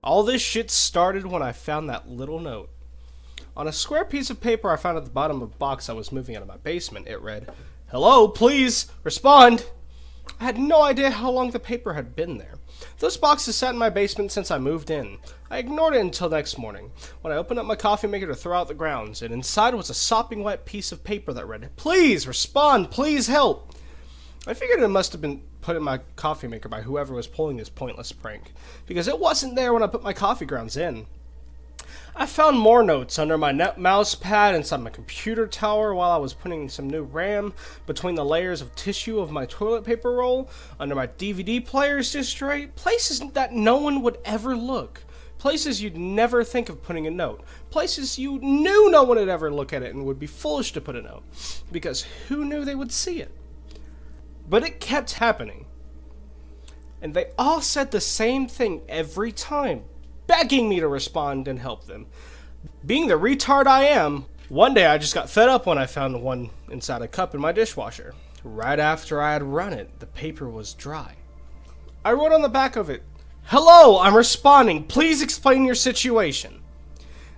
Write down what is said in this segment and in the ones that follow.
All this shit started when I found that little note. On a square piece of paper I found at the bottom of a box I was moving out of my basement, it read, "Hello, please, respond." I had no idea how long the paper had been there. Those boxes sat in my basement since I moved in. I ignored it until next morning, when I opened up my coffee maker to throw out the grounds, and inside was a sopping wet piece of paper that read, "Please, respond, please help." I figured it must have been put in my coffee maker by whoever was pulling this pointless prank, because it wasn't there when I put my coffee grounds in. I found more notes under my mouse pad, inside my computer tower while I was putting some new RAM, between the layers of tissue of my toilet paper roll, under my DVD player's disc tray, places that no one would ever look. Places you'd never think of putting a note. Places you knew no one would ever look at it and would be foolish to put a note, because who knew they would see it? But it kept happening. And they all said the same thing every time, begging me to respond and help them. Being the retard I am, one day I just got fed up when I found one inside a cup in my dishwasher. Right after I had run it, the paper was dry. I wrote on the back of it, "Hello, I'm responding. Please explain your situation,"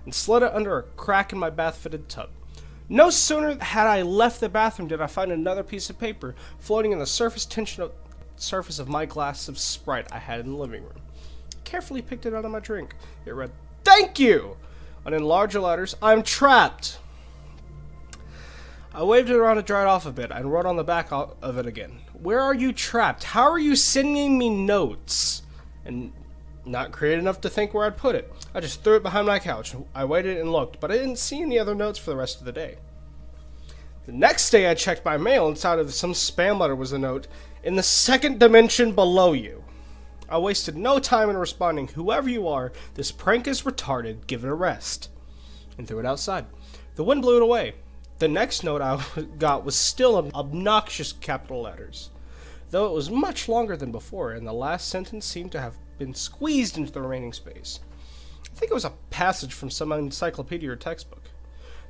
and slid it under a crack in my bath-fitted tub. No sooner had I left the bathroom did I find another piece of paper floating in the surface of my glass of Sprite I had in the living room. Carefully picked it out of my drink. It read, "Thank you!" and in larger letters, "I'm trapped." I waved it around to dry it off a bit and wrote on the back of it again, "Where are you trapped? How are you sending me notes?" And not creative enough to think where I'd put it, I just threw it behind my couch. I waited and looked, but I didn't see any other notes for the rest of the day. The next day I checked my mail. Inside of some spam letter was a note, "In the second dimension below you." I wasted no time in responding, "Whoever you are, this prank is retarded, give it a rest," and threw it outside. The wind blew it away. The next note I got was still obnoxious capital letters, though it was much longer than before, and the last sentence seemed to have been squeezed into the remaining space. I think it was a passage from some encyclopedia or textbook.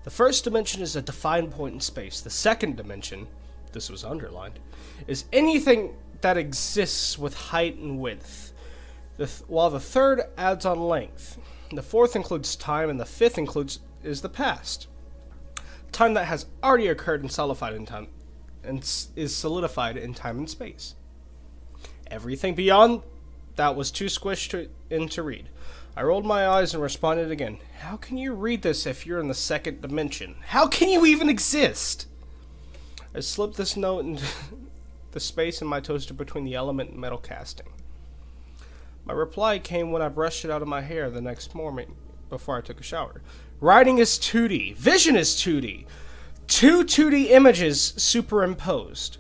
"The first dimension is a defined point in space. The second dimension," this was underlined, "is anything that exists with height and width, while the third adds on length. The fourth includes time, and the fifth is the past. Time that has already occurred and solidified in time, and is solidified in time and space. Everything beyond that was too squished in to read." I rolled my eyes and responded again, "How can you read this if you're in the second dimension? How can you even exist?" I slipped this note into the space in my toaster between the element and metal casting. My reply came when I brushed it out of my hair the next morning before I took a shower. "Writing is 2D. Vision is 2D. Two 2D images superimposed."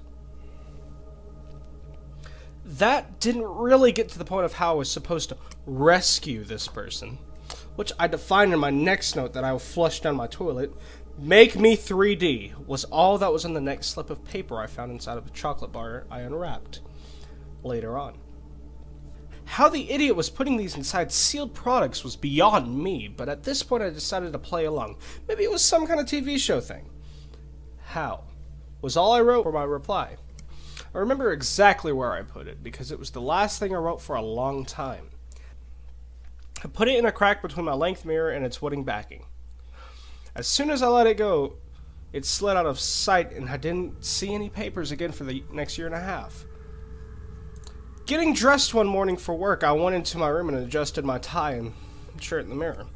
That didn't really get to the point of how I was supposed to rescue this person, which I defined in my next note that I flushed down my toilet. "Make me 3D" was all that was on the next slip of paper I found inside of a chocolate bar I unwrapped later on. How the idiot was putting these inside sealed products was beyond me, but at this point I decided to play along. Maybe it was some kind of TV show thing. "How?" was all I wrote for my reply. I remember exactly where I put it, because it was the last thing I wrote for a long time. I put it in a crack between my length mirror and its wooden backing. As soon as I let it go, it slid out of sight, and I didn't see any papers again for the next year and a half. Getting dressed one morning for work, I went into my room and adjusted my tie and shirt in the mirror.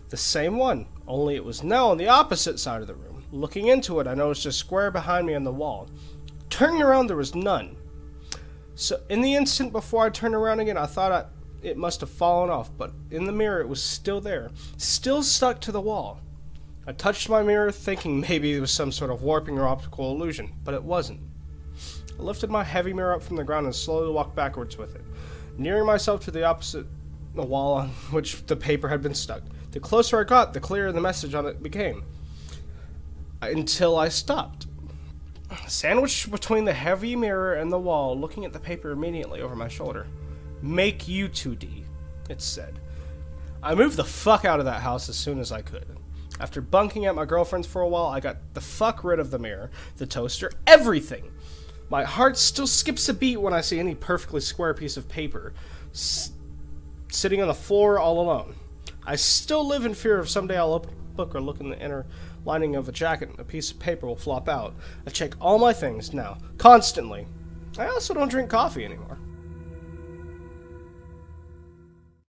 The same one, only it was now on the opposite side of the room. Looking into it, I noticed a square behind me on the wall. Turning around, there was none. So in the instant before I turned around again, I thought it must have fallen off, but in the mirror it was still there, still stuck to the wall. I touched my mirror, thinking maybe it was some sort of warping or optical illusion, but it wasn't. I lifted my heavy mirror up from the ground and slowly walked backwards with it, nearing myself to the opposite wall on which the paper had been stuck. The closer I got, the clearer the message on it became, until I stopped. Sandwiched between the heavy mirror and the wall, looking at the paper immediately over my shoulder. "Make you 2D, it said. I moved the fuck out of that house as soon as I could. After bunking at my girlfriend's for a while, I got the fuck rid of the mirror, the toaster, everything. My heart still skips a beat when I see any perfectly square piece of paper sitting on the floor all alone. I still live in fear of someday I'll open a book or look in the inner lining of a jacket and a piece of paper will flop out. I check all my things now, constantly. I also don't drink coffee anymore.